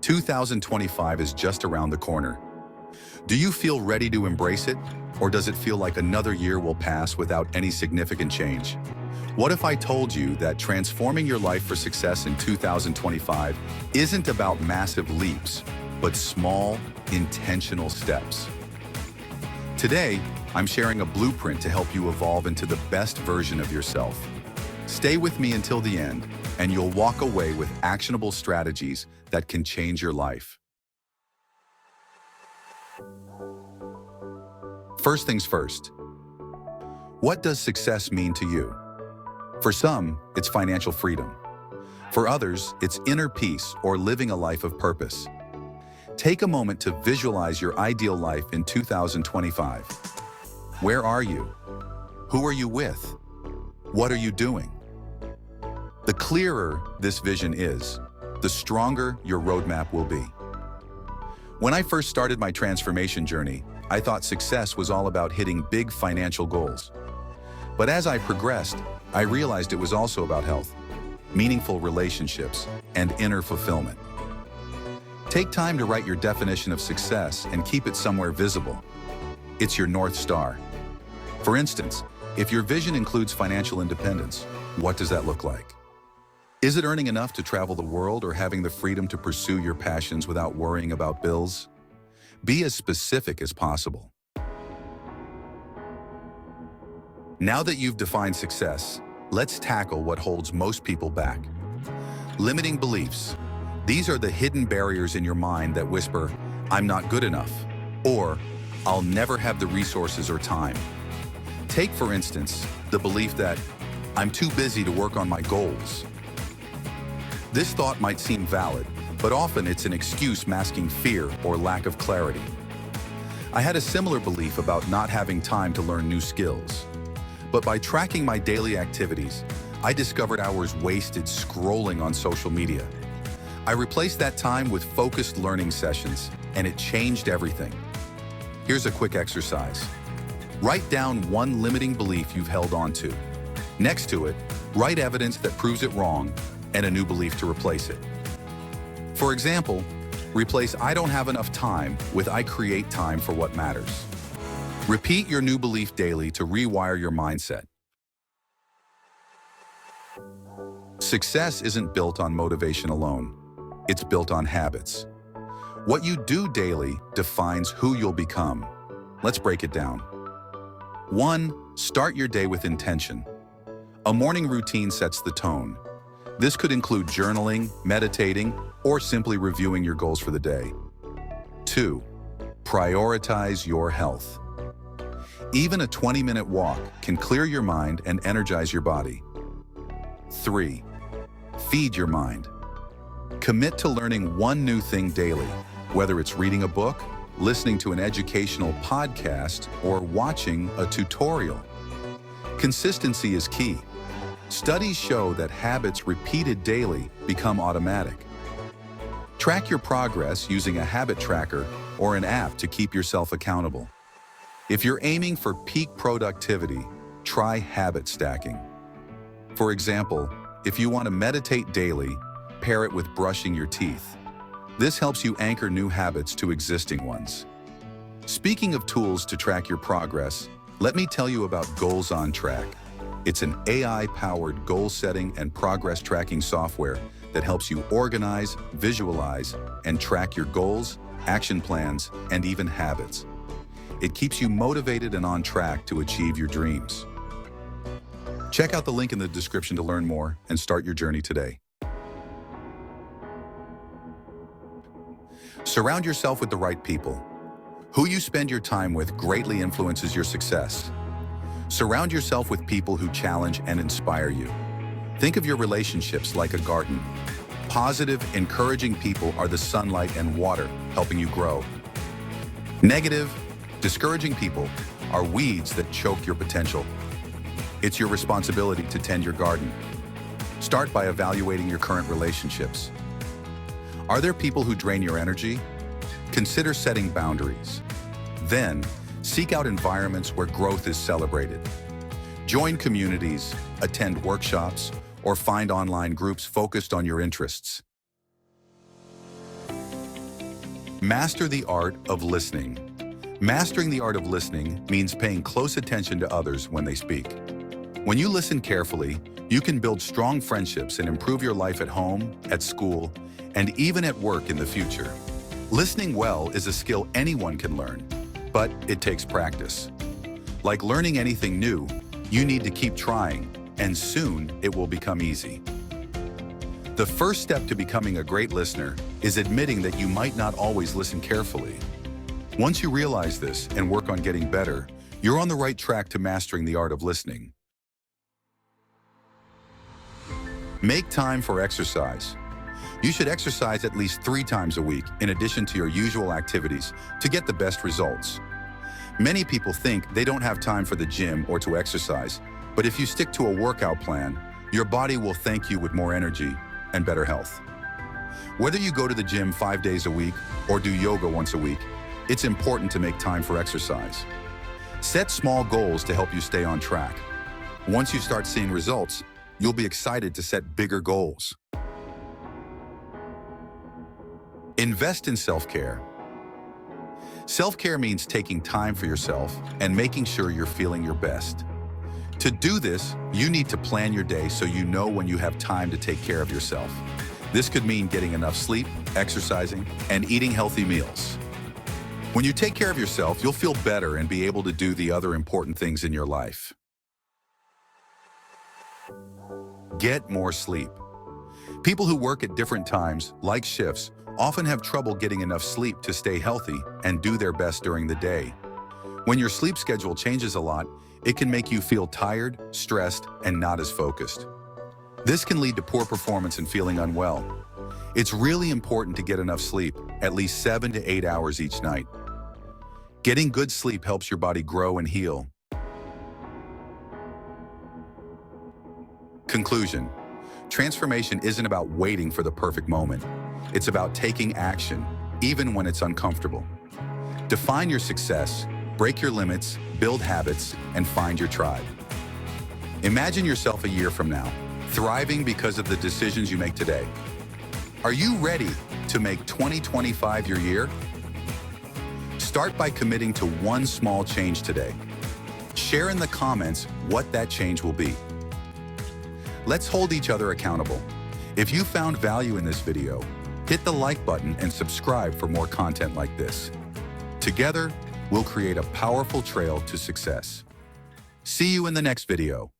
2025 is just around the corner. Do you feel ready to embrace it? Or does it feel like another year will pass without any significant change? What if I told you that transforming your life for success in 2025 isn't about massive leaps, but small, intentional steps? Today, I'm sharing a blueprint to help you evolve into the best version of yourself. Stay with me until the end, and you'll walk away with actionable strategies that can change your life. First things first. What does success mean to you? For some, it's financial freedom. For others, it's inner peace or living a life of purpose. Take a moment to visualize your ideal life in 2025. Where are you? Who are you with? What are you doing? The clearer this vision is, the stronger your roadmap will be. When I first started my transformation journey, I thought success was all about hitting big financial goals. But as I progressed, I realized it was also about health, meaningful relationships, and inner fulfillment. Take time to write your definition of success and keep it somewhere visible. It's your North Star. For instance, if your vision includes financial independence, what does that look like? Is it earning enough to travel the world or having the freedom to pursue your passions without worrying about bills? Be as specific as possible. Now that you've defined success, let's tackle what holds most people back. Limiting beliefs. These are the hidden barriers in your mind that whisper, "I'm not good enough," or "I'll never have the resources or time." Take, for instance, the belief that I'm too busy to work on my goals. This thought might seem valid, but often it's an excuse masking fear or lack of clarity. I had a similar belief about not having time to learn new skills. But by tracking my daily activities, I discovered hours wasted scrolling on social media. I replaced that time with focused learning sessions, and it changed everything. Here's a quick exercise. Write down one limiting belief you've held on to. Next to it, write evidence that proves it wrong and a new belief to replace it. For example, replace "I don't have enough time" with "I create time for what matters." Repeat your new belief daily to rewire your mindset. Success isn't built on motivation alone. It's built on habits. What you do daily defines who you'll become. Let's break it down. 1. Start your day with intention. A morning routine sets the tone. This could include journaling, meditating, or simply reviewing your goals for the day. 2. Prioritize your health. Even a 20-minute walk can clear your mind and energize your body. 3. Feed your mind. Commit to learning one new thing daily, whether it's reading a book, listening to an educational podcast, or watching a tutorial. Consistency is key. Studies show that habits repeated daily become automatic. Track your progress using a habit tracker or an app to keep yourself accountable. If you're aiming for peak productivity, try habit stacking. For example, if you want to meditate daily, pair it with brushing your teeth. This helps you anchor new habits to existing ones. Speaking of tools to track your progress, let me tell you about Goals on Track. It's an AI-powered goal-setting and progress tracking software that helps you organize, visualize, and track your goals, action plans, and even habits. It keeps you motivated and on track to achieve your dreams. Check out the link in the description to learn more and start your journey today. Surround yourself with the right people. Who you spend your time with greatly influences your success. Surround yourself with people who challenge and inspire you. Think of your relationships like a garden. Positive, encouraging people are the sunlight and water helping you grow. Negative, discouraging people are weeds that choke your potential. It's your responsibility to tend your garden. Start by evaluating your current relationships. Are there people who drain your energy? Consider setting boundaries. Then, seek out environments where growth is celebrated. Join communities, attend workshops, or find online groups focused on your interests. Master the art of listening. Mastering the art of listening means paying close attention to others when they speak. When you listen carefully, you can build strong friendships and improve your life at home, at school, and even at work in the future. Listening well is a skill anyone can learn, but it takes practice. Like learning anything new, you need to keep trying, and soon it will become easy. The first step to becoming a great listener is admitting that you might not always listen carefully. Once you realize this and work on getting better, you're on the right track to mastering the art of listening. Make time for exercise. You should exercise at least 3 times a week in addition to your usual activities to get the best results. Many people think they don't have time for the gym or to exercise, but if you stick to a workout plan, your body will thank you with more energy and better health. Whether you go to the gym 5 days a week or do yoga once a week, it's important to make time for exercise. Set small goals to help you stay on track. Once you start seeing results, you'll be excited to set bigger goals. Invest in self-care. Self-care means taking time for yourself and making sure you're feeling your best. To do this, you need to plan your day so you know when you have time to take care of yourself. This could mean getting enough sleep, exercising, and eating healthy meals. When you take care of yourself, you'll feel better and be able to do the other important things in your life. Get more sleep. People who work at different times, like shifts, often have trouble getting enough sleep to stay healthy and do their best during the day. When your sleep schedule changes a lot, it can make you feel tired, stressed, and not as focused. This can lead to poor performance and feeling unwell. It's really important to get enough sleep, at least 7 to 8 hours each night. Getting good sleep helps your body grow and heal. Conclusion. Transformation isn't about waiting for the perfect moment. It's about taking action, even when it's uncomfortable. Define your success, break your limits, build habits, and find your tribe. Imagine yourself a year from now, thriving because of the decisions you make today. Are you ready to make 2025 your year? Start by committing to one small change today. Share in the comments what that change will be. Let's hold each other accountable. If you found value in this video, hit the like button and subscribe for more content like this. Together, we'll create a powerful trail to success. See you in the next video.